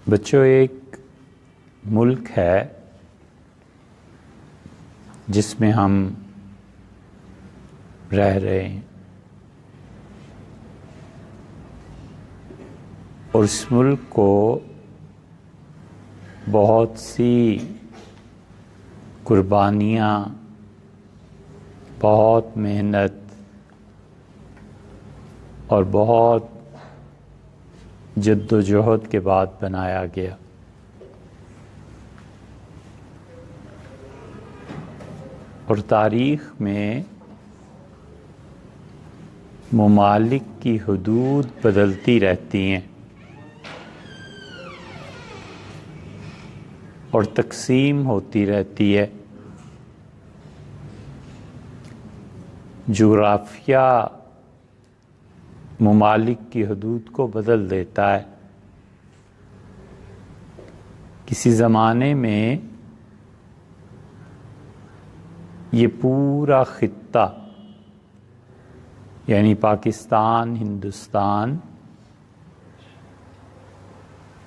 بچوں، ایک ملک ہے جس میں ہم رہ رہے ہیں، اور اس ملک کو بہت سی قربانیاں، بہت محنت اور بہت جد و جہد کے بعد بنایا گیا۔ اور تاریخ میں ممالک کی حدود بدلتی رہتی ہیں اور تقسیم ہوتی رہتی ہے۔ جغرافیہ ممالک کی حدود کو بدل دیتا ہے۔ کسی زمانے میں یہ پورا خطہ، یعنی پاکستان، ہندوستان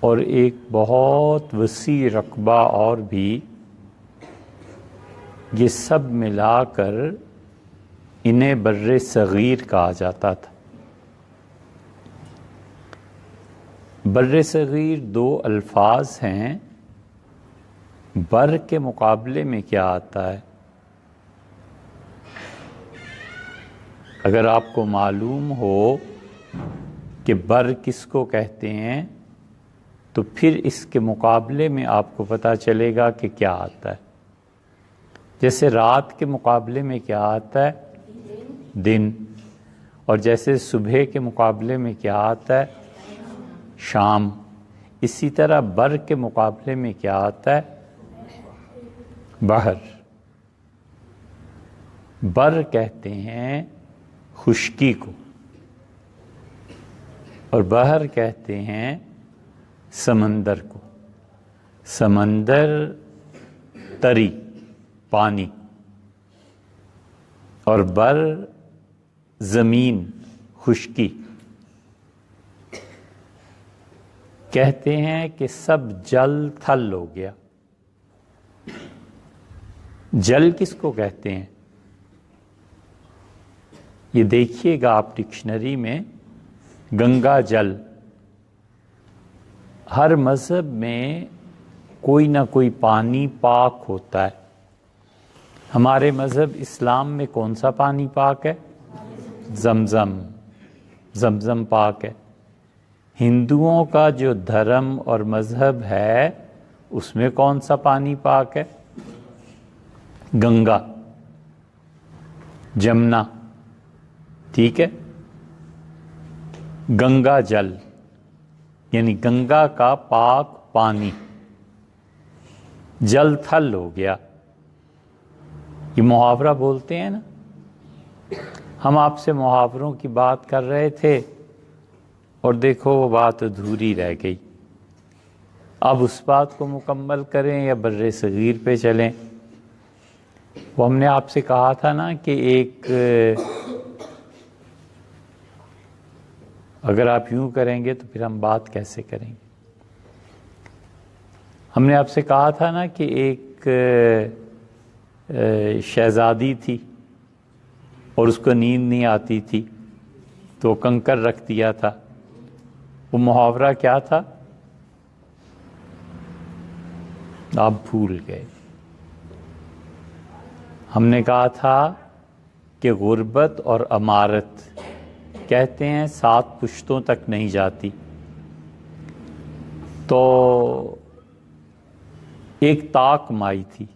اور ایک بہت وسیع رقبہ اور بھی، یہ سب ملا کر انہیں بر صغیر کہا جاتا تھا۔ بر صغیر دو الفاظ ہیں۔ بر کے مقابلے میں کیا آتا ہے؟ اگر آپ کو معلوم ہو کہ بر کس کو کہتے ہیں تو پھر اس کے مقابلے میں آپ کو پتہ چلے گا کہ کیا آتا ہے۔ جیسے رات کے مقابلے میں کیا آتا ہے؟ دن۔ اور جیسے صبح کے مقابلے میں کیا آتا ہے؟ شام۔ اسی طرح بر کے مقابلے میں کیا آتا ہے؟ بحر۔ بر کہتے ہیں خشکی کو، اور بحر کہتے ہیں سمندر کو۔ سمندر تری، پانی، اور بر زمین، خشکی۔ کہتے ہیں کہ سب جل تھل ہو گیا۔ جل کس کو کہتے ہیں؟ یہ دیکھیے گا آپ ڈکشنری میں، گنگا جل۔ ہر مذہب میں کوئی نہ کوئی پانی پاک ہوتا ہے۔ ہمارے مذہب اسلام میں کون سا پانی پاک ہے؟ زمزم۔ زمزم پاک ہے۔ ہندوؤں کا جو دھرم اور مذہب ہے اس میں کون سا پانی پاک ہے؟ گنگا، جمنا۔ ٹھیک ہے؟ گنگا جل یعنی گنگا کا پاک پانی۔ جل تھل ہو گیا، یہ محاورہ بولتے ہیں نا۔ ہم آپ سے محاوروں کی بات کر رہے تھے اور دیکھو وہ بات ادھوری رہ گئی۔ اب اس بات کو مکمل کریں یا بر صغیر پہ چلیں؟ وہ ہم نے آپ سے کہا تھا نا کہ ایک، اگر آپ یوں کریں گے تو پھر ہم بات کیسے کریں گے؟ ہم نے آپ سے کہا تھا نا کہ ایک شہزادی تھی اور اس کو نیند نہیں آتی تھی تو کنکر رکھ دیا تھا۔ وہ محاورہ کیا تھا؟ آپ بھول گئے۔ ہم نے کہا تھا کہ غربت اور امارت کہتے ہیں 7 پشتوں تک نہیں جاتی۔ تو ایک طاق مائی تھی،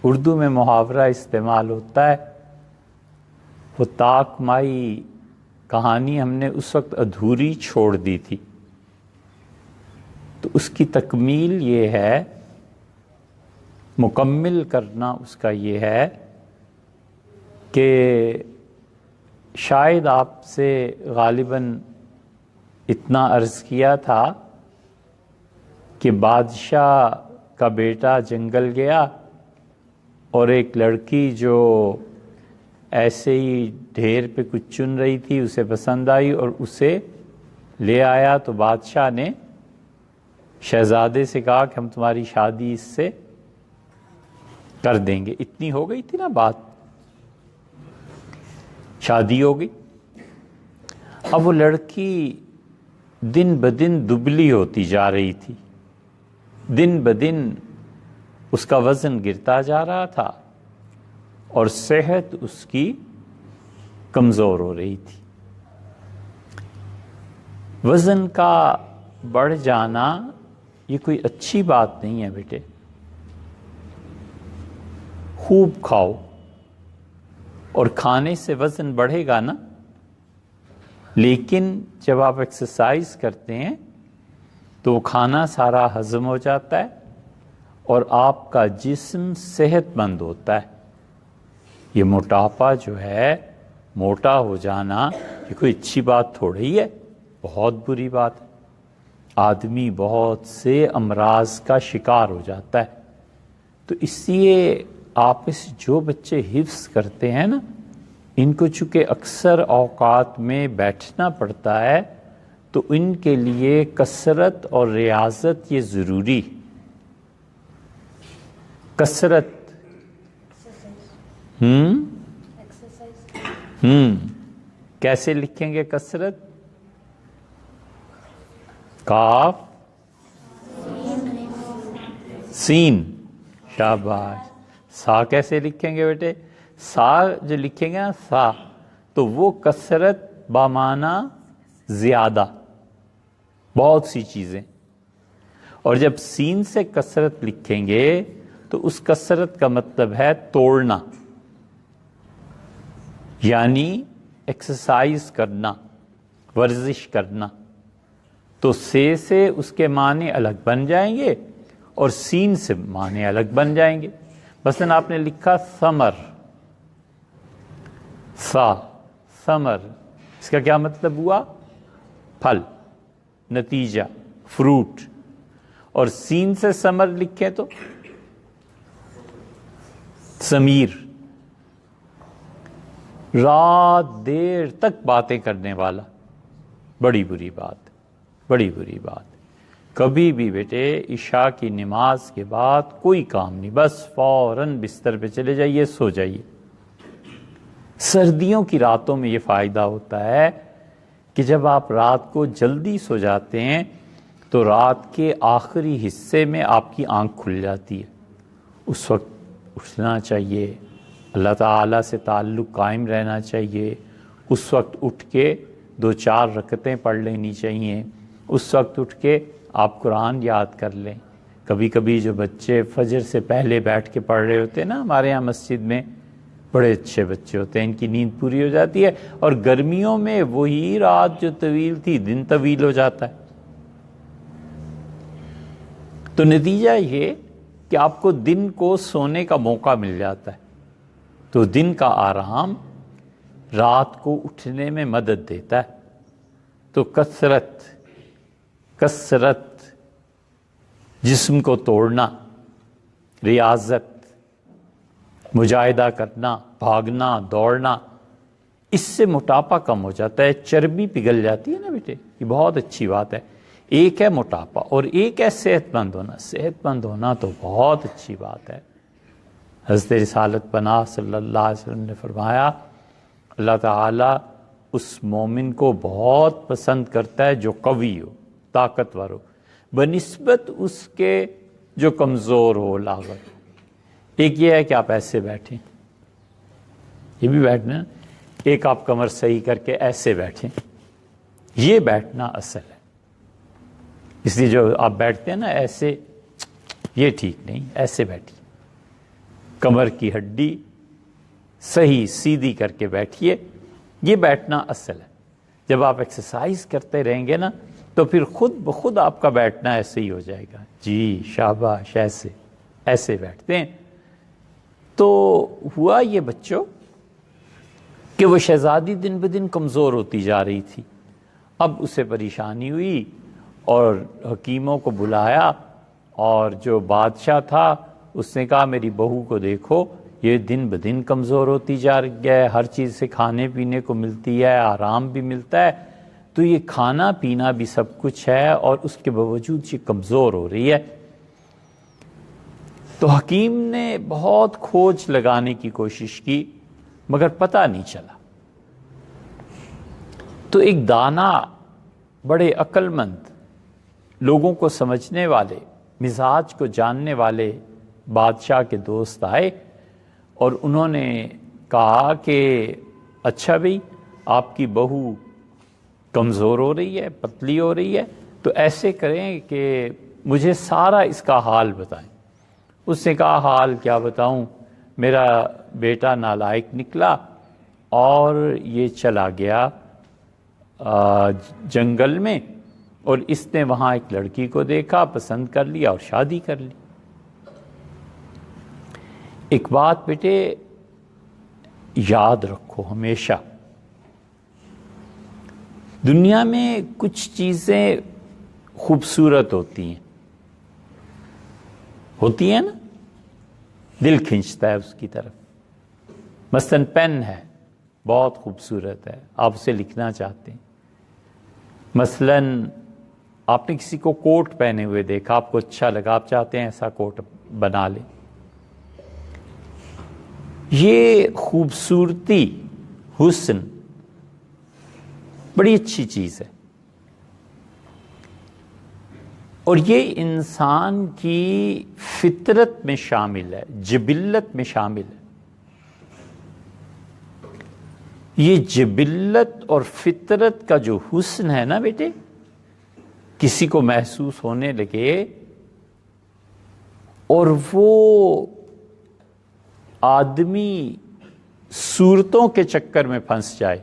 اردو میں محاورہ استعمال ہوتا ہے۔ وہ طاق مائی کہانی ہم نے اس وقت ادھوری چھوڑ دی تھی، تو اس کی تکمیل یہ ہے، مکمل کرنا اس کا یہ ہے کہ شاید آپ سے غالباً اتنا عرض کیا تھا کہ بادشاہ کا بیٹا جنگل گیا اور ایک لڑکی جو ایسے ہی ڈھیر پہ کچھ چن رہی تھی اسے پسند آئی اور اسے لے آیا، تو بادشاہ نے شہزادے سے کہا کہ ہم تمہاری شادی اس سے کر دیں گے۔ اتنی ہو گئی تھی نا بات، شادی ہو گئی۔ اب وہ لڑکی دن بدن دبلی ہوتی جا رہی تھی، دن بدن اس کا وزن گرتا جا رہا تھا اور صحت اس کی کمزور ہو رہی تھی۔ وزن کا بڑھ جانا یہ کوئی اچھی بات نہیں ہے بیٹے۔ خوب کھاؤ، اور کھانے سے وزن بڑھے گا نا، لیکن جب آپ ایکسرسائز کرتے ہیں تو وہ کھانا سارا ہضم ہو جاتا ہے اور آپ کا جسم صحت مند ہوتا ہے۔ یہ موٹاپا جو ہے، موٹا ہو جانا، یہ کوئی اچھی بات تھوڑی ہے، بہت بری بات ہے۔ آدمی بہت سے امراض کا شکار ہو جاتا ہے۔ تو اس لیے آپس جو بچے حفظ کرتے ہیں نا، ان کو چونکہ اکثر اوقات میں بیٹھنا پڑتا ہے، تو ان کے لیے کثرت اور ریاضت یہ ضروری۔ کثرت کیسے لکھیں گے کثرت؟ کاف سین، شاباش۔ سا کیسے لکھیں گے بیٹے؟ سا جو لکھیں گے نا سا، تو وہ کثرت بامعنی زیادہ، بہت سی چیزیں۔ اور جب سین سے کثرت لکھیں گے تو اس کثرت کا مطلب ہے توڑنا، یعنی ایکسرسائز کرنا، ورزش کرنا۔ تو سے اس کے معنی الگ بن جائیں گے اور سین سے معنی الگ بن جائیں گے۔ مثلا آپ نے لکھا ثمر، سا ثمر، اس کا کیا مطلب ہوا؟ پھل، نتیجہ، فروٹ۔ اور سین سے ثمر لکھیں تو ضمیر، رات دیر تک باتیں کرنے والا، بڑی بری بات، بڑی بری بات۔ کبھی بھی بیٹے عشاء کی نماز کے بعد کوئی کام نہیں، بس فوراً بستر پہ چلے جائیے، سو جائیے۔ سردیوں کی راتوں میں یہ فائدہ ہوتا ہے کہ جب آپ رات کو جلدی سو جاتے ہیں تو رات کے آخری حصے میں آپ کی آنکھ کھل جاتی ہے، اس وقت اٹھنا چاہیے، اللہ تعالیٰ سے تعلق قائم رہنا چاہیے۔ اس وقت اٹھ کے 2-4 رکعتیں پڑھ لینی چاہیے۔ اس وقت اٹھ کے آپ قرآن یاد کر لیں۔ کبھی کبھی جو بچے فجر سے پہلے بیٹھ کے پڑھ رہے ہوتے ہیں نا، ہمارے ہاں مسجد میں بڑے اچھے بچے ہوتے ہیں، ان کی نیند پوری ہو جاتی ہے، اور گرمیوں میں وہی رات جو طویل تھی دن طویل ہو جاتا ہے۔ تو نتیجہ یہ کہ آپ کو دن کو سونے کا موقع مل جاتا ہے، تو دن کا آرام رات کو اٹھنے میں مدد دیتا ہے۔ تو کثرت جسم کو توڑنا، ریاضت، مجاہدہ کرنا، بھاگنا، دوڑنا، اس سے موٹاپا کم ہو جاتا ہے، چربی پگھل جاتی ہے نا بیٹے، یہ بہت اچھی بات ہے۔ ایک ہے موٹاپا اور ایک ہے صحت مند ہونا۔ صحت مند ہونا تو بہت اچھی بات ہے۔ حضرت رسالت پناہ صلی اللہ علیہ وسلم نے فرمایا، اللہ تعالیٰ اس مومن کو بہت پسند کرتا ہے جو قوی ہو، طاقتور ہو، بنسبت اس کے جو کمزور ہو، لاغر۔ ایک یہ ہے کہ آپ ایسے بیٹھیں، یہ بھی بیٹھنا، ایک آپ کمر صحیح کر کے ایسے بیٹھیں، یہ بیٹھنا اصل ہے۔ اس لیے جو آپ بیٹھتے ہیں نا ایسے، یہ ٹھیک نہیں، ایسے بیٹھیے، کمر کی ہڈی صحیح سیدھی کر کے بیٹھیے، یہ بیٹھنا اصل ہے۔ جب آپ ایکسرسائز کرتے رہیں گے نا تو پھر خود بخود آپ کا بیٹھنا ایسے ہی ہو جائے گا۔ جی شاباش، ایسے بیٹھتے ہیں۔ تو ہوا یہ بچوں کہ وہ شہزادی دن بدن کمزور ہوتی جا رہی تھی۔ اب اسے پریشانی ہوئی اور حکیموں کو بلایا، اور جو بادشاہ تھا اس نے کہا میری بہو کو دیکھو، یہ دن بدن کمزور ہوتی جا رہی ہے، ہر چیز سے کھانے پینے کو ملتی ہے، آرام بھی ملتا ہے، تو یہ کھانا پینا بھی سب کچھ ہے اور اس کے باوجود یہ کمزور ہو رہی ہے۔ تو حکیم نے بہت کھوج لگانے کی کوشش کی مگر پتہ نہیں چلا۔ تو ایک دانا، بڑے عقل مند، لوگوں کو سمجھنے والے، مزاج کو جاننے والے بادشاہ کے دوست آئے اور انہوں نے کہا کہ اچھا بھئی، آپ کی بہو کمزور ہو رہی ہے، پتلی ہو رہی ہے، تو ایسے کریں کہ مجھے سارا اس کا حال بتائیں۔ اس نے کہا حال کیا بتاؤں، میرا بیٹا نالائق نکلا اور یہ چلا گیا جنگل میں، اور اس نے وہاں ایک لڑکی کو دیکھا، پسند کر لیا اور شادی کر لی۔ ایک بات بیٹے یاد رکھو ہمیشہ، دنیا میں کچھ چیزیں خوبصورت ہوتی ہیں نا، دل کھنچتا ہے اس کی طرف۔ مثلاً پین ہے، بہت خوبصورت ہے، آپ اسے لکھنا چاہتے ہیں۔ مثلاً آپ نے کسی کو کوٹ پہنے ہوئے دیکھا، آپ کو اچھا لگا، آپ چاہتے ہیں ایسا کوٹ بنا لیں۔ یہ خوبصورتی، حسن بڑی اچھی چیز ہے، اور یہ انسان کی فطرت میں شامل ہے، جبلت میں شامل ہے۔ یہ جبلت اور فطرت کا جو حسن ہے نا بیٹے، کسی کو محسوس ہونے لگے اور وہ آدمی صورتوں کے چکر میں پھنس جائے،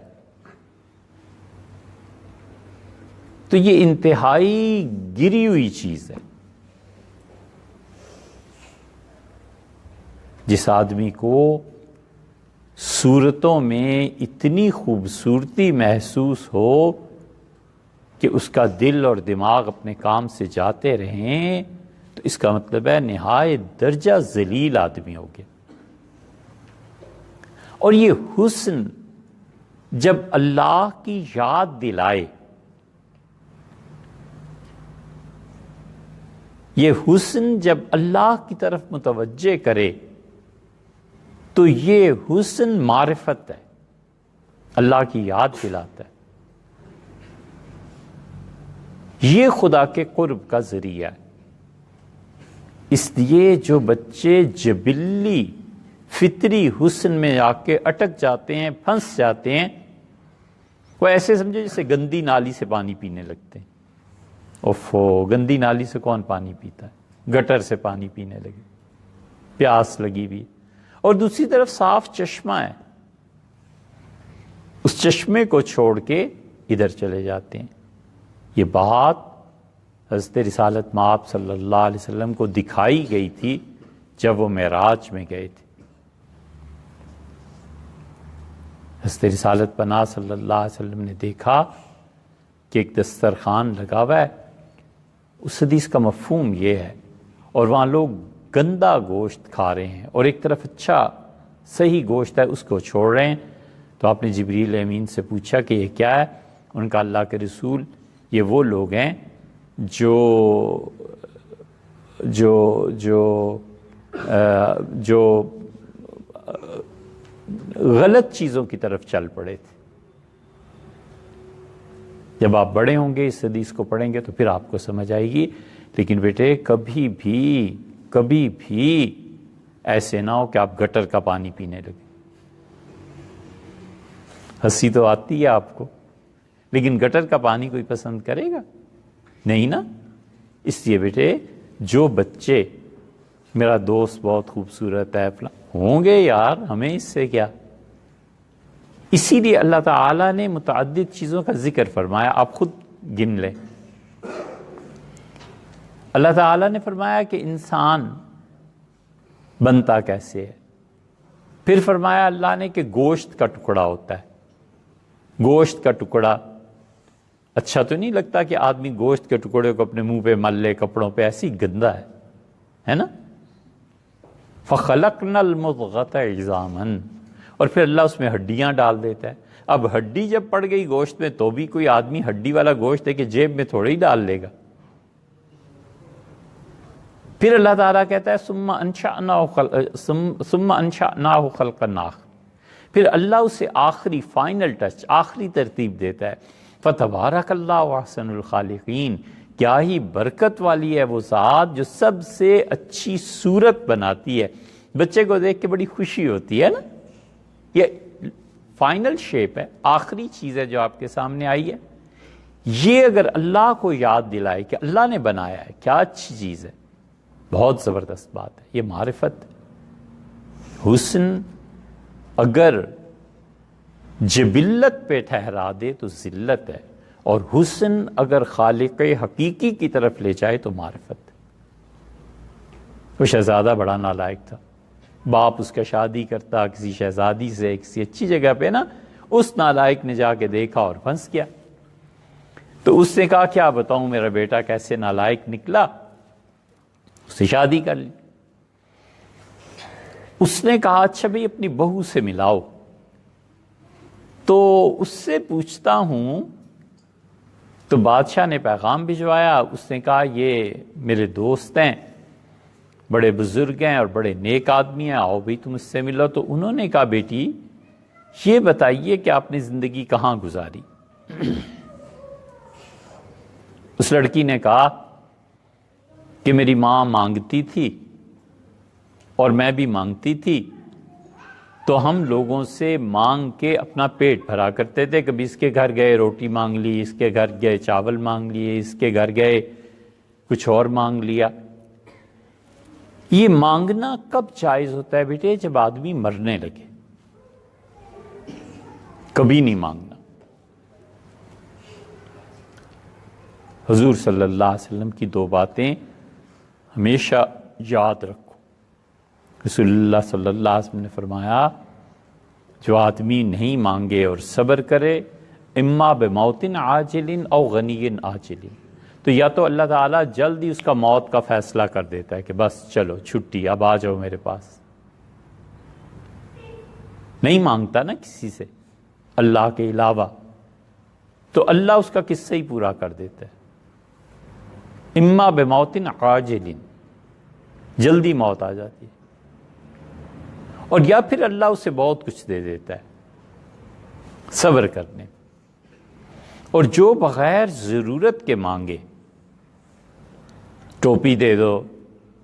تو یہ انتہائی گری ہوئی چیز ہے۔ جس آدمی کو صورتوں میں اتنی خوبصورتی محسوس ہو کہ اس کا دل اور دماغ اپنے کام سے جاتے رہیں، تو اس کا مطلب ہے نہایت درجہ ذلیل آدمی ہو گیا۔ اور یہ حسن جب اللہ کی یاد دلائے، یہ حسن جب اللہ کی طرف متوجہ کرے، تو یہ حسن معرفت ہے، اللہ کی یاد دلاتا ہے۔ یہ خدا کے قرب کا ذریعہ ہے۔ اس لیے جو بچے جبلی فطری حسن میں آ کے اٹک جاتے ہیں، پھنس جاتے ہیں، وہ ایسے سمجھے جیسے گندی نالی سے پانی پینے لگتے ہیں۔ اوفو، گندی نالی سے کون پانی پیتا ہے؟ گٹر سے پانی پینے لگے، پیاس لگی بھی، اور دوسری طرف صاف چشمہ ہے، اس چشمے کو چھوڑ کے ادھر چلے جاتے ہیں۔ یہ بات حضرت رسالت مآب صلی اللہ علیہ وسلم کو دکھائی گئی تھی جب وہ معراج میں گئے تھے۔ حضرت رسالت پناہ صلی اللہ علیہ وسلم نے دیکھا کہ ایک دسترخوان لگا ہوا ہے، اس حدیث کا مفہوم یہ ہے، اور وہاں لوگ گندا گوشت کھا رہے ہیں، اور ایک طرف اچھا صحیح گوشت ہے اس کو چھوڑ رہے ہیں۔ تو آپ نے جبریل امین سے پوچھا کہ یہ کیا ہے؟ ان کا اللہ کے رسول، یہ وہ لوگ ہیں جو جو جو جو غلط چیزوں کی طرف چل پڑے تھے۔ جب آپ بڑے ہوں گے اس حدیث کو پڑھیں گے تو پھر آپ کو سمجھ آئے گی۔ لیکن بیٹے کبھی بھی ایسے نہ ہو کہ آپ گٹر کا پانی پینے لگے۔ ہنسی تو آتی ہے آپ کو، لیکن گٹر کا پانی کوئی پسند کرے گا؟ نہیں نا۔ اس لیے بیٹے جو بچے، میرا دوست بہت خوبصورت ہے، ہوں گے یار، ہمیں اس سے کیا۔ اسی لیے اللہ تعالیٰ نے متعدد چیزوں کا ذکر فرمایا، آپ خود گن لیں۔ اللہ تعالیٰ نے فرمایا کہ انسان بنتا کیسے ہے، پھر فرمایا اللہ نے کہ گوشت کا ٹکڑا ہوتا ہے۔ گوشت کا ٹکڑا اچھا تو نہیں لگتا کہ آدمی گوشت کے ٹکڑے کو اپنے منہ پہ مل لے، کپڑوں پہ، ایسی گندا ہے نا۔ فَخَلَقْنَا الْمُضْغَةَ عِظَامًا، اور پھر اللہ اس میں ہڈیاں ڈال دیتا ہے۔ اب ہڈی جب پڑ گئی گوشت میں تو بھی کوئی آدمی ہڈی والا گوشت ہے کہ جیب میں تھوڑے ہی ڈال لے گا. پھر اللہ تعالیٰ کہتا ہے ثم انشأناہ خلقا آخر. پھر اللہ اسے آخری فائنل ٹچ، آخری ترتیب دیتا ہے. فتبارک اللہ احسن الخالقین، کیا ہی برکت والی ہے وہ ذات جو سب سے اچھی صورت بناتی ہے. بچے کو دیکھ کے بڑی خوشی ہوتی ہے نا، یہ فائنل شیپ ہے، آخری چیز ہے جو آپ کے سامنے آئی ہے. یہ اگر اللہ کو یاد دلائے کہ اللہ نے بنایا ہے، کیا اچھی چیز ہے، بہت زبردست بات ہے. یہ معرفت ہے. حسن اگر جبلت پہ ٹھہرا دے تو ذلت ہے، اور حسن اگر خالق حقیقی کی طرف لے جائے تو معرفت ہے. وہ شہزادہ بڑا نالائق تھا، باپ اس کا شادی کرتا کسی شہزادی سے کسی اچھی جگہ پہ نا، اس نالائق نے جا کے دیکھا اور پھنس گیا. تو اس نے کہا کیا بتاؤں میرا بیٹا کیسے نالائق نکلا، اس سے شادی کر لی. اس نے کہا اچھا بھئی اپنی بہو سے ملاؤ. تو اس سے پوچھتا ہوں، تو بادشاہ نے پیغام بھجوایا. اس نے کہا یہ میرے دوست ہیں، بڑے بزرگ ہیں اور بڑے نیک آدمی ہیں، آؤ بھئی تم اس سے ملو. تو انہوں نے کہا بیٹی یہ بتائیے کہ آپ نے زندگی کہاں گزاری. اس لڑکی نے کہا کہ میری ماں مانگتی تھی اور میں بھی مانگتی تھی، تو ہم لوگوں سے مانگ کے اپنا پیٹ بھرا کرتے تھے. کبھی اس کے گھر گئے روٹی مانگ لی، اس کے گھر گئے چاول مانگ لیے، اس کے گھر گئے کچھ اور مانگ لیا. یہ مانگنا کب جائز ہوتا ہے بیٹے؟ جب آدمی مرنے لگے، کبھی نہیں مانگنا. حضور صلی اللہ علیہ وسلم کی دو باتیں ہمیشہ یاد رکھو. رسول اللہ صلی اللہ علیہ وسلم نے فرمایا جو آدمی نہیں مانگے اور صبر کرے، اما بموت عاجل او غنی عاجل، تو یا تو اللہ تعالیٰ جلد ہی اس کا موت کا فیصلہ کر دیتا ہے کہ بس چلو چھٹی، اب آ جاؤ میرے پاس. نہیں مانگتا نا کسی سے اللہ کے علاوہ، تو اللہ اس کا قصہ ہی پورا کر دیتا ہے. اما بموت عاجل، جلدی موت آ جاتی ہے، اور یا پھر اللہ اسے بہت کچھ دے دیتا ہے صبر کرنے. اور جو بغیر ضرورت کے مانگے، ٹوپی دے دو،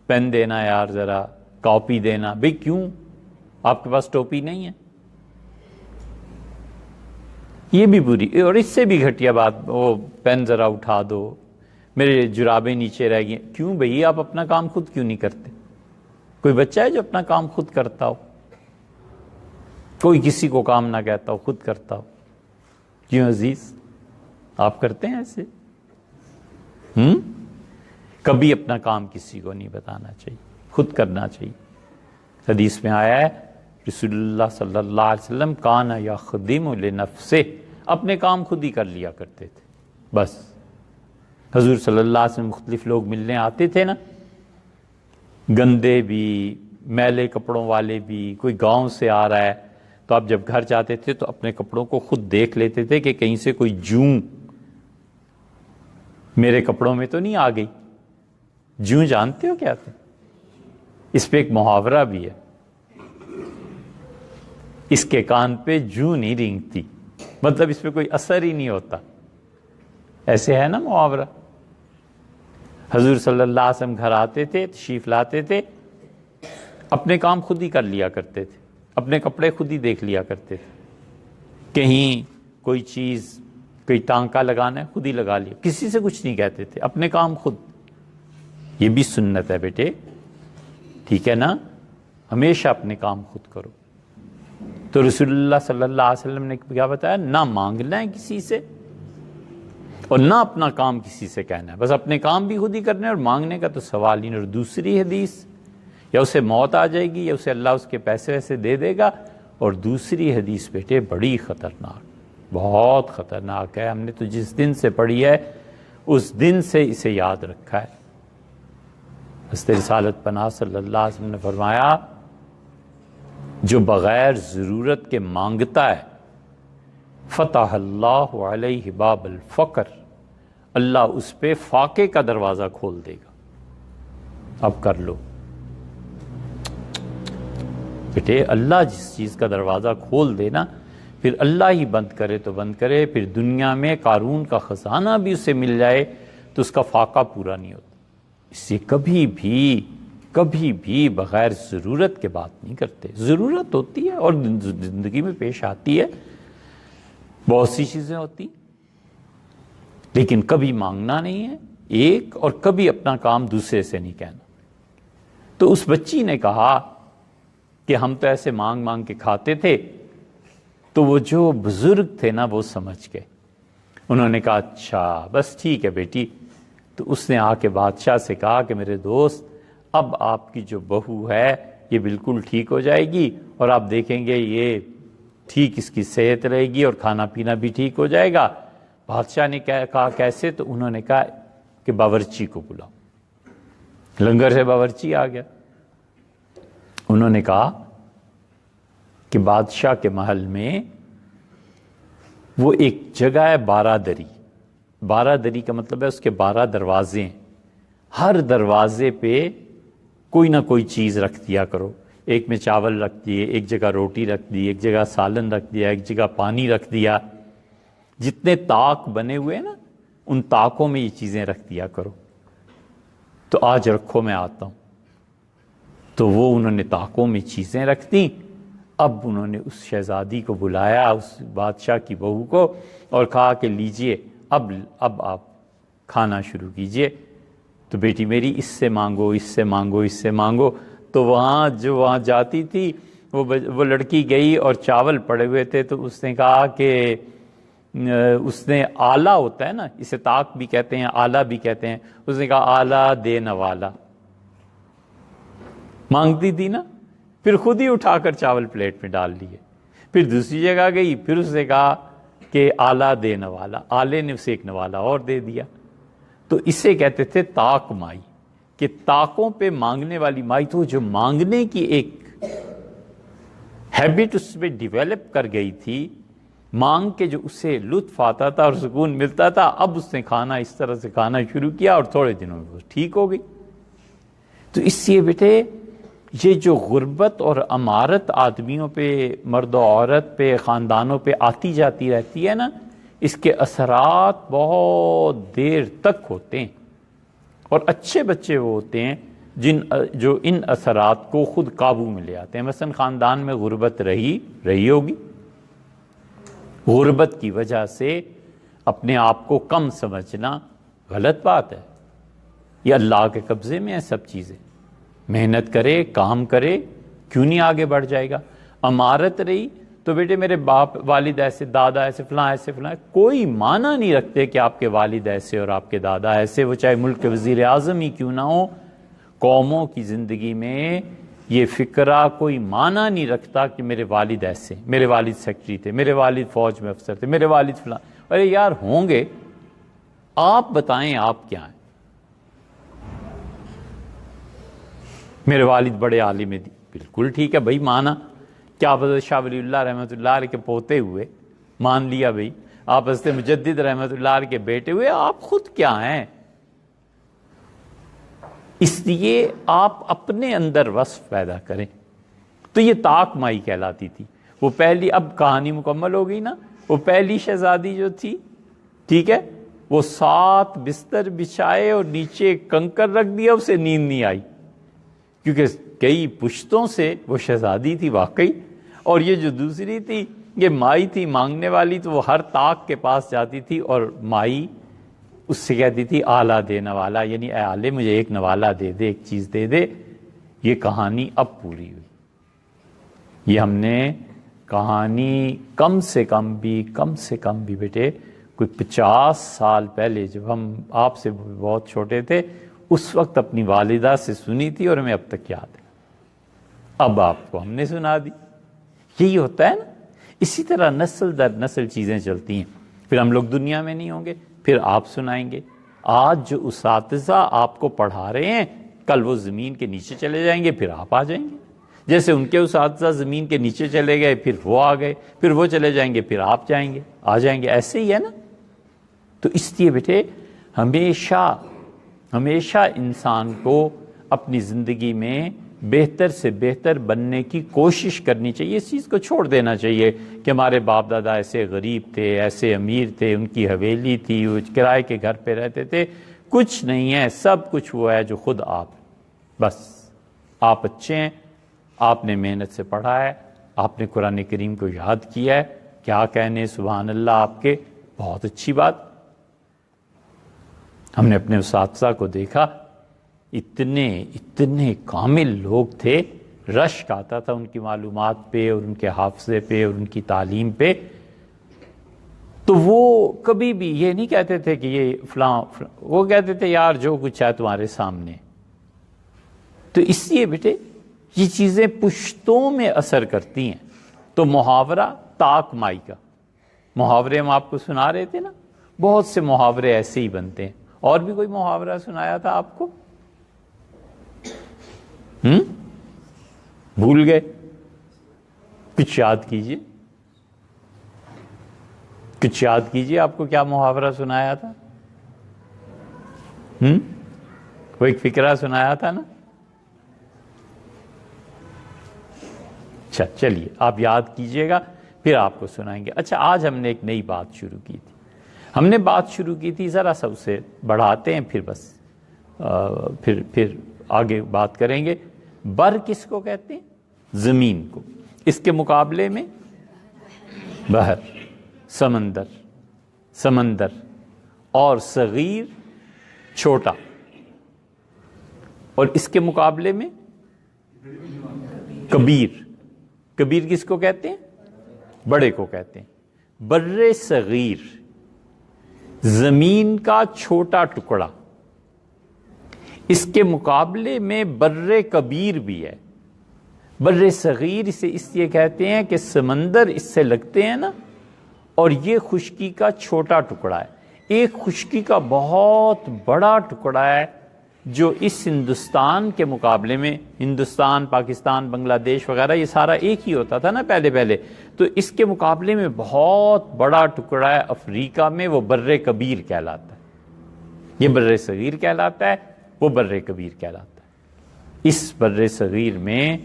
پین دینا یار ذرا، کاپی دینا، بھئی کیوں آپ کے پاس ٹوپی نہیں ہے؟ یہ بھی بری. اور اس سے بھی گھٹیا بات، وہ پین ذرا اٹھا دو، میرے جرابیں نیچے رہ گئی. کیوں بھئی آپ اپنا کام خود کیوں نہیں کرتے؟ کوئی بچہ ہے جو اپنا کام خود کرتا ہو؟ کوئی کسی کو کام نہ کہتا ہو، خود کرتا ہو؟ کیوں عزیز آپ کرتے ہیں ایسے؟ کبھی اپنا کام کسی کو نہیں بتانا چاہیے، خود کرنا چاہیے. حدیث میں آیا ہے رسول اللہ صلی اللہ علیہ وسلم کان یخدم لنفسہ، اپنے کام خود ہی کر لیا کرتے تھے بس. حضور صلی اللہ علیہ وسلم مختلف لوگ ملنے آتے تھے نا، گندے بھی، میلے کپڑوں والے بھی. کوئی گاؤں سے آ رہا ہے تو آپ جب گھر جاتے تھے تو اپنے کپڑوں کو خود دیکھ لیتے تھے کہ کہیں سے کوئی جوں میرے کپڑوں میں تو نہیں آ گئی. جوں جانتے ہو کیا تھے؟ اس پہ ایک محاورہ بھی ہے، اس کے کان پہ جوں نہیں رینگتی، مطلب اس پہ کوئی اثر ہی نہیں ہوتا. ایسے ہے نا محاورہ. حضور صلی اللہ علیہ وسلم گھر آتے تھے، تشریف لاتے تھے، اپنے کام خود ہی کر لیا کرتے تھے، اپنے کپڑے خود ہی دیکھ لیا کرتے تھے. کہیں کوئی چیز، کوئی ٹانکا لگانا ہے خود ہی لگا لیا، کسی سے کچھ نہیں کہتے تھے، اپنے کام خود. یہ بھی سنت ہے بیٹے، ٹھیک ہے نا؟ ہمیشہ اپنے کام خود کرو. تو رسول اللہ صلی اللہ علیہ وسلم نے کیا بتایا؟ نہ مانگنا ہے کسی سے اور نہ اپنا کام کسی سے کہنا ہے، بس اپنے کام بھی خود ہی کرنا ہے اور مانگنے کا تو سوال ہی نہیں. اور دوسری حدیث، یا اسے موت آ جائے گی یا اسے اللہ اس کے پیسے ویسے دے دے گا. اور دوسری حدیث بیٹے بڑی خطرناک، بہت خطرناک ہے. ہم نے تو جس دن سے پڑھی ہے اس دن سے اسے یاد رکھا ہے. حضرت رسالت پناہ صلی اللہ علیہ وسلم نے فرمایا جو بغیر ضرورت کے مانگتا ہے فتح اللہ علیہ باب الفقر، اللہ اس پہ فاقے کا دروازہ کھول دے گا۔ اب کر لو بیٹے، اللہ جس چیز کا دروازہ کھول دے نا، پھر اللہ ہی بند کرے تو بند کرے، پھر دنیا میں قارون کا خزانہ بھی اسے مل جائے تو اس کا فاقہ پورا نہیں ہوتا۔ اس سے کبھی بھی بغیر ضرورت کے بات نہیں کرتے۔ ضرورت ہوتی ہے اور زندگی میں پیش آتی ہے، بہت سی چیزیں ہوتی، لیکن کبھی مانگنا نہیں ہے ایک، اور کبھی اپنا کام دوسرے سے نہیں کہنا۔ تو اس بچی نے کہا کہ ہم تو ایسے مانگ مانگ کے کھاتے تھے، تو وہ جو بزرگ تھے نا وہ سمجھ گئے، انہوں نے کہا اچھا بس ٹھیک ہے بیٹی۔ تو اس نے آ کے بادشاہ سے کہا کہ میرے دوست، اب آپ کی جو بہو ہے یہ بالکل ٹھیک ہو جائے گی، اور آپ دیکھیں گے یہ ٹھیک اس کی صحت رہے گی اور کھانا پینا بھی ٹھیک ہو جائے گا۔ بادشاہ نے کہا کیسے؟ تو انہوں نے کہا کہ باورچی کو بلاؤ۔ لنگر سے باورچی آ گیا۔ انہوں نے کہا کہ بادشاہ کے محل میں وہ ایک جگہ ہے بارہ دری۔ بارہ دری کا مطلب ہے اس کے 12 دروازے ہیں، ہر دروازے پہ کوئی نہ کوئی چیز رکھ دیا کرو۔ ایک میں چاول رکھ دیے، ایک جگہ روٹی رکھ دی، ایک جگہ سالن رکھ دیا، ایک جگہ پانی رکھ دیا۔ جتنے طاق بنے ہوئے ہیں نا، ان طاقوں میں یہ چیزیں رکھ دیا کرو۔ تو آج رکھو میں آتا ہوں۔ تو وہ انہوں نے طاقوں میں چیزیں رکھ دیں۔ اب انہوں نے اس شہزادی کو بلایا، اس بادشاہ کی بہو کو، اور کہا کہ لیجئے اب آپ کھانا شروع کیجئے۔ تو بیٹی میری اس سے مانگو، اس سے مانگو، اس سے مانگو۔ تو وہاں جاتی تھی وہ لڑکی گئی اور چاول پڑے ہوئے تھے، تو اس نے کہا کہ اس نے آلہ ہوتا ہے نا، اسے طاق بھی کہتے ہیں، آلہ بھی کہتے ہیں، اس نے کہا آلہ دے نوالا۔ مانگتی تھی نا، پھر خود ہی اٹھا کر چاول پلیٹ میں ڈال لیے۔ پھر دوسری جگہ گئی، پھر اس نے کہا کہ آلہ دے نوالا، آلے نے اسے ایک نوالا اور دے دیا۔ تو اسے کہتے تھے طاق مائی، کہ طاقوں پہ مانگنے والی مائی۔ تو جو مانگنے کی ایک ہیبٹ اس میں ڈیویلپ کر گئی تھی، مانگ کے جو اسے لطف آتا تھا اور سکون ملتا تھا، اب اس نے کھانا اس طرح سے کھانا شروع کیا اور تھوڑے دنوں میں وہ ٹھیک ہو گئی۔ تو اس سے بیٹے یہ جو غربت اور امارت آدمیوں پہ، مرد و عورت پہ، خاندانوں پہ آتی جاتی رہتی ہے نا، اس کے اثرات بہت دیر تک ہوتے ہیں، اور اچھے بچے وہ ہوتے ہیں جو ان اثرات کو خود قابو میں لے آتے ہیں۔ مثلا خاندان میں غربت رہی ہوگی، غربت کی وجہ سے اپنے آپ کو کم سمجھنا غلط بات ہے۔ یہ اللہ کے قبضے میں ہے سب چیزیں، محنت کرے، کام کرے، کیوں نہیں آگے بڑھ جائے گا۔ امارت رہی تو بیٹے میرے باپ والد ایسے، دادا ایسے، فلاں ایسے، فلاں، کوئی معنی نہیں رکھتے کہ آپ کے والد ایسے اور آپ کے دادا ایسے، وہ چاہے ملک کے وزیر اعظم ہی کیوں نہ ہو۔ قوموں کی زندگی میں یہ فکرہ کوئی معنی نہیں رکھتا کہ میرے والد ایسے، میرے والد سیکرٹری تھے، میرے والد فوج میں افسر تھے، میرے والد فلاں۔ ارے یار ہوں گے، آپ بتائیں آپ کیا ہیں؟ میرے والد بڑے عالم دین، بالکل ٹھیک ہے بھائی، مانا۔ کیا حضرت شاہ ولی اللہ رحمۃ اللہ علیہ کے پوتے ہوئے، مان لیا بھائی۔ آپ حضرت مجدد رحمۃ اللہ علیہ کے بیٹے ہوئے، آپ خود کیا ہیں؟ اس لیے آپ اپنے اندر وصف پیدا کریں۔ تو یہ طاق مائی کہلاتی تھی وہ پہلی۔ اب کہانی مکمل ہو گئی نا۔ وہ پہلی شہزادی جو تھی، ٹھیک ہے، وہ 7 بستر بچھائے اور نیچے کنکر رکھ دیا، اسے نیند نہیں آئی، کیونکہ کئی پشتوں سے وہ شہزادی تھی واقعی۔ اور یہ جو دوسری تھی، یہ مائی تھی مانگنے والی، تو وہ ہر طاق کے پاس جاتی تھی اور مائی اس سے کہتی تھی آلہ دے نوالا، یعنی اے آلے مجھے ایک نوالا دے دے، ایک چیز دے دے۔ یہ کہانی اب پوری ہوئی۔ یہ ہم نے کہانی کم سے کم بھی بیٹے کوئی 50 سال پہلے، جب ہم آپ سے بہت چھوٹے تھے، اس وقت اپنی والدہ سے سنی تھی اور ہمیں اب تک یاد ہے۔ اب آپ کو ہم نے سنا دی۔ یہی ہوتا ہے نا۔ اسی طرح نسل در نسل چیزیں چلتی ہیں۔ پھر ہم لوگ دنیا میں نہیں ہوں گے، پھر آپ سنائیں گے۔ آج جو اساتذہ آپ کو پڑھا رہے ہیں، کل وہ زمین کے نیچے چلے جائیں گے، پھر آپ آ جائیں گے۔ جیسے ان کے اساتذہ زمین کے نیچے چلے گئے، پھر وہ آ گئے، پھر وہ چلے جائیں گے، پھر آپ جائیں گے۔ آ جائیں گے، ایسے ہی ہے نا۔ تو اس لیے بیٹے ہمیشہ انسان کو اپنی زندگی میں بہتر سے بہتر بننے کی کوشش کرنی چاہیے، اس چیز کو چھوڑ دینا چاہیے کہ ہمارے باپ دادا ایسے غریب تھے، ایسے امیر تھے، ان کی حویلی تھی، وہ کرائے کے گھر پہ رہتے تھے۔ کچھ نہیں ہے، سب کچھ وہ ہے جو خود آپ، بس آپ اچھے ہیں، آپ نے محنت سے پڑھا ہے، آپ نے قرآن کریم کو یاد کیا ہے، کیا کہنے سبحان اللہ آپ کے، بہت اچھی بات۔ ہم نے اپنے اساتذہ کو دیکھا، اتنے کامل لوگ تھے، رشک آتا تھا ان کی معلومات پہ اور ان کے حافظے پہ اور ان کی تعلیم پہ۔ تو وہ کبھی بھی یہ نہیں کہتے تھے کہ یہ فلاں، وہ کہتے تھے یار جو کچھ ہے تمہارے سامنے۔ تو اس لیے بیٹے یہ چیزیں پشتوں میں اثر کرتی ہیں۔ تو محاورہ طاق مائی کا محاورے ہم آپ کو سنا رہے تھے نا، بہت سے محاورے ایسے ہی بنتے ہیں۔ اور بھی کوئی محاورہ سنایا تھا آپ کو؟ بھول گئے؟ کچھ یاد کیجئے، کچھ یاد کیجئے، آپ کو کیا محاورہ سنایا تھا؟ وہ ایک فقرہ سنایا تھا نا؟ اچھا چلیے آپ یاد کیجئے گا، پھر آپ کو سنائیں گے۔ اچھا آج ہم نے ایک نئی بات شروع کی تھی، ہم نے بات شروع کی تھی، ذرا سا اسے بڑھاتے ہیں، پھر بس پھر آگے بات کریں گے۔ بر کس کو کہتے ہیں؟ زمین کو۔ اس کے مقابلے میں بحر، سمندر اور صغیر چھوٹا، اور اس کے مقابلے میں کبیر کس کو کہتے ہیں؟ بڑے کو کہتے ہیں۔ بر صغیر زمین کا چھوٹا ٹکڑا، اس کے مقابلے میں بر کبیر بھی ہے۔ بر صغیر اسے اس لیے کہتے ہیں کہ سمندر اس سے لگتے ہیں نا، اور یہ خشکی کا چھوٹا ٹکڑا ہے۔ ایک خشکی کا بہت بڑا ٹکڑا ہے جو اس ہندوستان کے مقابلے میں، ہندوستان، پاکستان، بنگلہ دیش وغیرہ یہ سارا ایک ہی ہوتا تھا نا پہلے، تو اس کے مقابلے میں بہت بڑا ٹکڑا ہے افریقہ میں، وہ بر کبیر کہلاتا ہے۔ یہ بر صغیر کہلاتا ہے، وہ بر کبیر کہلاتا ہے۔ اس بر صغیر میں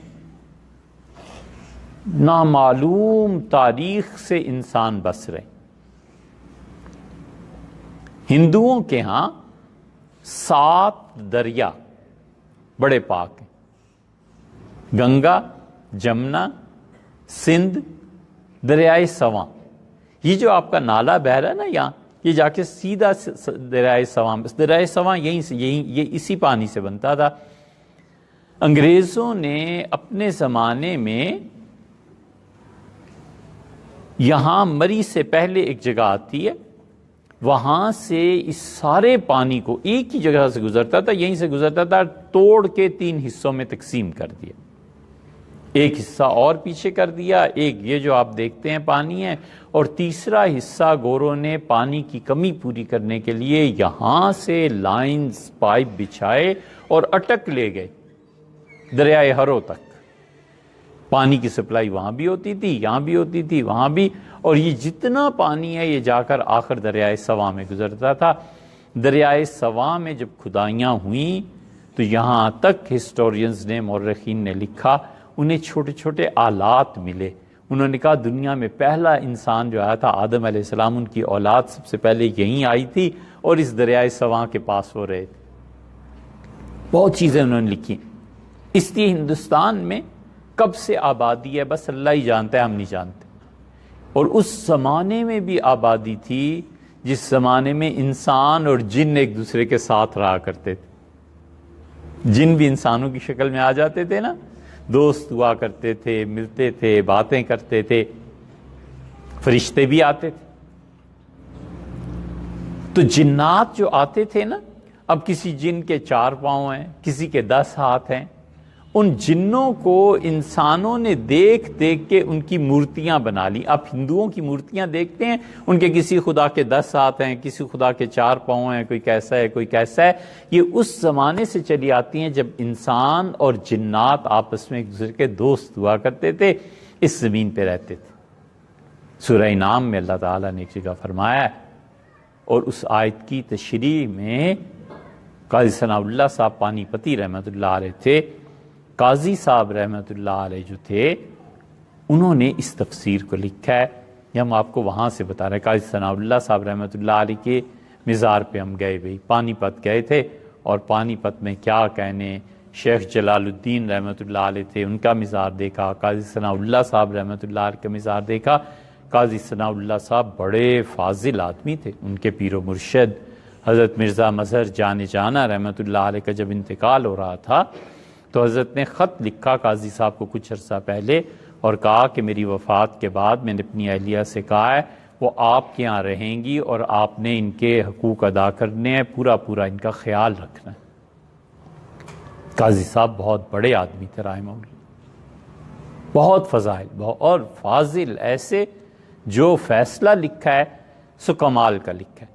نامعلوم تاریخ سے انسان بس رہے۔ ہندوؤں کے ہاں 7 دریا بڑے پاک ہیں، گنگا، جمنا، سندھ، دریائے سواں۔ یہ جو آپ کا نالا بہ رہا ہے نا یہاں، یہ جا کے سیدھا دریائے سواں یہیں سے، یہ اسی پانی سے بنتا تھا۔ انگریزوں نے اپنے زمانے میں یہاں مری سے پہلے ایک جگہ آتی ہے، وہاں سے اس سارے پانی کو ایک ہی جگہ سے گزرتا تھا، یہیں سے گزرتا تھا، توڑ کے 3 حصوں میں تقسیم کر دیا۔ ایک حصہ اور پیچھے کر دیا، ایک یہ جو آپ دیکھتے ہیں پانی ہے، اور تیسرا حصہ گوروں نے پانی کی کمی پوری کرنے کے لیے یہاں سے لائنز پائپ بچھائے اور اٹک لے گئے دریائے ہرو تک۔ پانی کی سپلائی وہاں بھی ہوتی تھی، یہاں بھی ہوتی تھی، وہاں بھی، اور یہ جتنا پانی ہے یہ جا کر آخر دریائے سواں میں گزرتا تھا۔ دریائے سواں میں جب کھدائیاں ہوئیں تو یہاں تک ہسٹورینز نے، مورخین نے لکھا، انہیں چھوٹے چھوٹے آلات ملے۔ انہوں نے کہا دنیا میں پہلا انسان جو آیا تھا آدم علیہ السلام، ان کی اولاد سب سے پہلے یہیں آئی تھی اور اس دریائے سواں کے پاس ہو رہے تھے۔ بہت چیزیں انہوں نے لکھی۔ اس لیے ہندوستان میں کب سے آبادی ہے بس اللہ ہی جانتا ہے، ہم نہیں جانتے۔ اور اس زمانے میں بھی آبادی تھی جس زمانے میں انسان اور جن ایک دوسرے کے ساتھ رہا کرتے تھے۔ جن بھی انسانوں کی شکل میں آ جاتے تھے نا، دوست ہوا کرتے تھے، ملتے تھے، باتیں کرتے تھے، فرشتے بھی آتے تھے۔ تو جنات جو آتے تھے نا، اب کسی جن کے 4 پاؤں ہیں، کسی کے 10 ہاتھ ہیں، ان جنوں کو انسانوں نے دیکھ دیکھ کے ان کی مورتیاں بنا لی۔ آپ ہندوؤں کی مورتیاں دیکھتے ہیں، ان کے کسی خدا کے 10 ہاتھ ہیں، کسی خدا کے 4 پاؤں ہیں، کوئی کیسا ہے کوئی کیسا ہے۔ یہ اس زمانے سے چلی آتی ہیں جب انسان اور جنات آپس میں ایک دوسرے کے دوست ہوا کرتے تھے، اس زمین پہ رہتے تھے۔ سورہ انعام میں اللہ تعالیٰ نے ایک جگہ فرمایا ہے، اور اس آیت کی تشریح میں قاضی ثناء اللہ صاحب پانی پتی رحمۃ اللہ علیہ تھے، قاضی صاحب رحمۃ اللہ علیہ جو تھے انہوں نے اس تفسیر کو لکھا ہے، یہ ہم آپ کو وہاں سے بتا رہے ہیں۔ قاضی ثناء اللہ صاحب رحمۃ اللہ علیہ کے مزار پہ ہم گئے بھائی، پانی پت گئے تھے، اور پانی پت میں کیا کہنے، شیخ جلال الدین رحمۃ اللہ علیہ تھے، ان کا مزار دیکھا، قاضی ثناء اللہ صاحب رحمۃ اللہ علیہ کا مزار دیکھا۔ قاضی ثناء اللہ صاحب بڑے فاضل آدمی تھے، ان کے پیر و مرشد حضرت مرزا مظہر جان جانا رحمۃ اللہ علیہ کا جب انتقال ہو رہا تھا تو حضرت نے خط لکھا قاضی صاحب کو کچھ عرصہ پہلے، اور کہا کہ میری وفات کے بعد میں نے اپنی اہلیہ سے کہا ہے وہ آپ کے یہاں رہیں گی، اور آپ نے ان کے حقوق ادا کرنے ہیں، پورا پورا ان کا خیال رکھنا ہے۔ قاضی صاحب بہت بڑے آدمی تھے رحمہ اللہ، بہت فضائل اور فاضل، ایسے جو فیصلہ لکھا ہے سو کمال کا لکھا ہے۔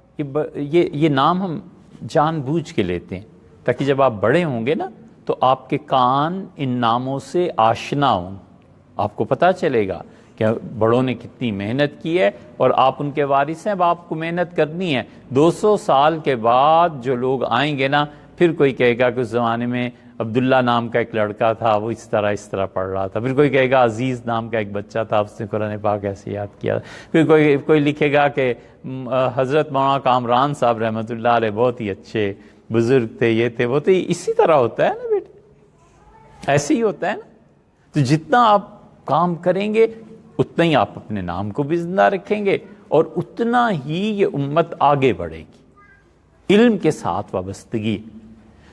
یہ نام ہم جان بوجھ کے لیتے ہیں تاکہ جب آپ بڑے ہوں گے نا تو آپ کے کان ان ناموں سے آشنا ہوں، آپ کو پتہ چلے گا کہ بڑوں نے کتنی محنت کی ہے، اور آپ ان کے وارث ہیں، اب آپ کو محنت کرنی ہے۔ 200 سال کے بعد جو لوگ آئیں گے نا، پھر کوئی کہے گا کہ اس زمانے میں عبداللہ نام کا ایک لڑکا تھا، وہ اس طرح پڑھ رہا تھا، پھر کوئی کہے گا عزیز نام کا ایک بچہ تھا، اس نے قرآن پاک ایسے یاد کیا، پھر کوئی لکھے گا کہ حضرت مولانا کامران صاحب رحمۃ اللہ علیہ بہت ہی اچھے بزرگ تھے، یہ تھے وہ تھے۔ اسی طرح ہوتا ہے نا بیٹے، ایسے ہی ہوتا ہے نا۔ تو جتنا آپ کام کریں گے اتنا ہی آپ اپنے نام کو بھی زندہ رکھیں گے، اور اتنا ہی یہ امت آگے بڑھے گی۔ علم کے ساتھ وابستگی،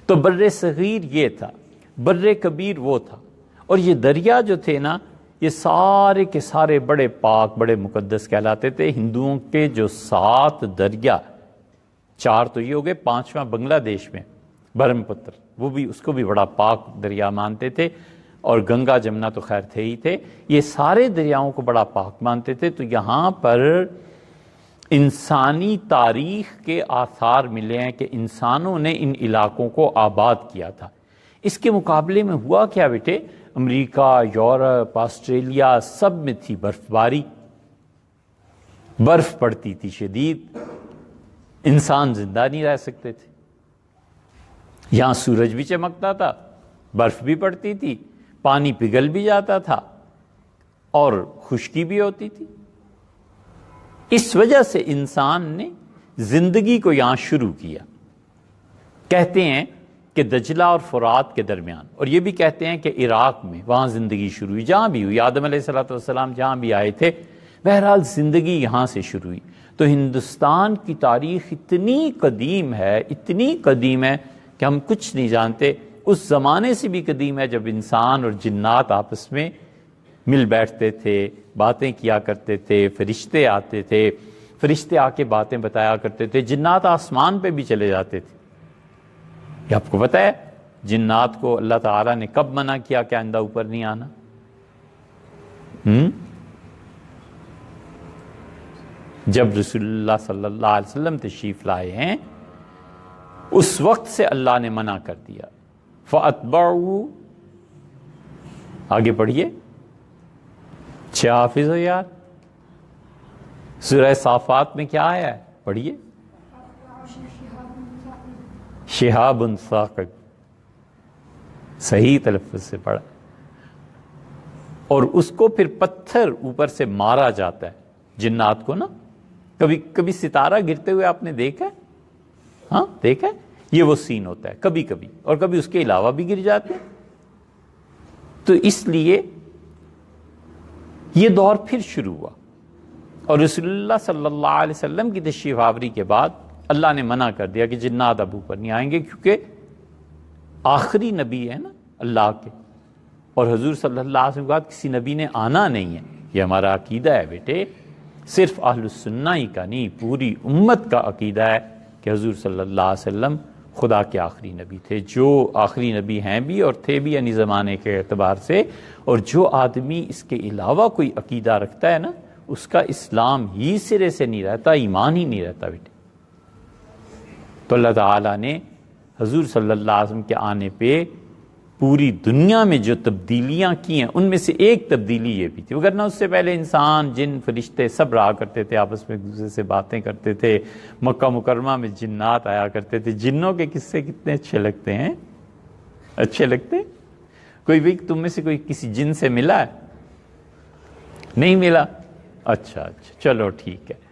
تو بر صغیر یہ تھا، بر کبیر وہ تھا، اور یہ دریا جو تھے نا یہ سارے کے سارے بڑے پاک، بڑے مقدس کہلاتے تھے۔ ہندوؤں کے جو 7 دریا، 4 تو یہ ہو گئے، 5واں بنگلہ دیش میں برہم پتر، وہ بھی اس کو بھی بڑا پاک دریا مانتے تھے، اور گنگا جمنا تو خیر تھے ہی تھے، یہ سارے دریاؤں کو بڑا پاک مانتے تھے۔ تو یہاں پر انسانی تاریخ کے آثار ملے ہیں کہ انسانوں نے ان علاقوں کو آباد کیا تھا۔ اس کے مقابلے میں ہوا کیا بیٹے، امریکہ، یورپ، آسٹریلیا سب میں تھی برف باری، برف پڑتی تھی شدید، انسان زندہ نہیں رہ سکتے تھے۔ یہاں سورج بھی چمکتا تھا، برف بھی پڑتی تھی، پانی پگھل بھی جاتا تھا، اور خشکی بھی ہوتی تھی۔ اس وجہ سے انسان نے زندگی کو یہاں شروع کیا۔ کہتے ہیں کہ دجلہ اور فرات کے درمیان، اور یہ بھی کہتے ہیں کہ عراق میں وہاں زندگی شروع ہوئی، جہاں بھی ہوئی، آدم علیہ السلام جہاں بھی آئے تھے، بہرحال زندگی یہاں سے شروع ہوئی۔ تو ہندوستان کی تاریخ اتنی قدیم ہے، اتنی قدیم ہے کہ ہم کچھ نہیں جانتے۔ اس زمانے سے بھی قدیم ہے جب انسان اور جنات آپس میں مل بیٹھتے تھے، باتیں کیا کرتے تھے، فرشتے آتے تھے، فرشتے آ کے باتیں بتایا کرتے تھے، جنات آسمان پہ بھی چلے جاتے تھے۔ یہ آپ کو پتہ ہے جنات کو اللہ تعالیٰ نے کب منع کیا کہ آئندہ اوپر نہیں آنا؟ جب رسول اللہ صلی اللہ علیہ وسلم تشریف لائے ہیں اس وقت سے اللہ نے منع کر دیا۔ فَأَتْبَعُوا، آگے پڑھیے، اچھا حافظ ہو یار، سورہ صافات میں کیا آیا ہے؟ پڑھیے، شہاب ثاقب، صحیح تلفظ سے پڑھا، اور اس کو پھر پتھر اوپر سے مارا جاتا ہے جنات کو نا۔ کبھی ستارہ گرتے ہوئے آپ نے دیکھا ہے؟ ہاں دیکھا ہے؟ یہ وہ سین ہوتا ہے کبھی کبھی، اور کبھی اس کے علاوہ بھی گر جاتے ہیں۔ تو اس لیے یہ دور پھر شروع ہوا، اور رسول اللہ صلی اللہ علیہ وسلم کی تشریف آوری کے بعد اللہ نے منع کر دیا کہ جنات اب اوپر نہیں آئیں گے، کیونکہ آخری نبی ہے نا اللہ کے، اور حضور صلی اللہ علیہ وسلم کے بعد کسی نبی نے آنا نہیں ہے۔ یہ ہمارا عقیدہ ہے بیٹے، صرف اہل السنہ ہی کا نہیں، پوری امت کا عقیدہ ہے کہ حضور صلی اللہ علیہ وسلم خدا کے آخری نبی تھے، جو آخری نبی ہیں بھی اور تھے بھی یعنی زمانے کے اعتبار سے۔ اور جو آدمی اس کے علاوہ کوئی عقیدہ رکھتا ہے نا، اس کا اسلام ہی سرے سے نہیں رہتا، ایمان ہی نہیں رہتا بیٹے۔ تو اللہ تعالیٰ نے حضور صلی اللہ علیہ وسلم کے آنے پہ پوری دنیا میں جو تبدیلیاں کی ہیں ان میں سے ایک تبدیلی یہ بھی تھی، وگرنہ اس سے پہلے انسان، جن، فرشتے سب رہا کرتے تھے، آپس میں ایک دوسرے سے باتیں کرتے تھے، مکہ مکرمہ میں جنات آیا کرتے تھے۔ جنوں کے قصے کتنے اچھے لگتے ہیں، اچھے لگتے ہیں؟ کوئی بھی تم میں سے کوئی کسی جن سے ملا ہے؟ نہیں ملا؟ اچھا چلو ٹھیک ہے۔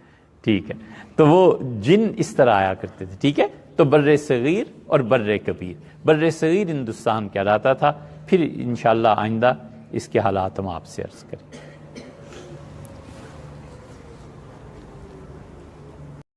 تو وہ جن اس طرح آیا کرتے تھے، ٹھیک ہے؟ تو بر صغیر اور بر کبیر، بر صغیر ہندوستان کہلاتا تھا، پھر انشاءاللہ آئندہ اس کے حالات ہم آپ سے عرض کریں۔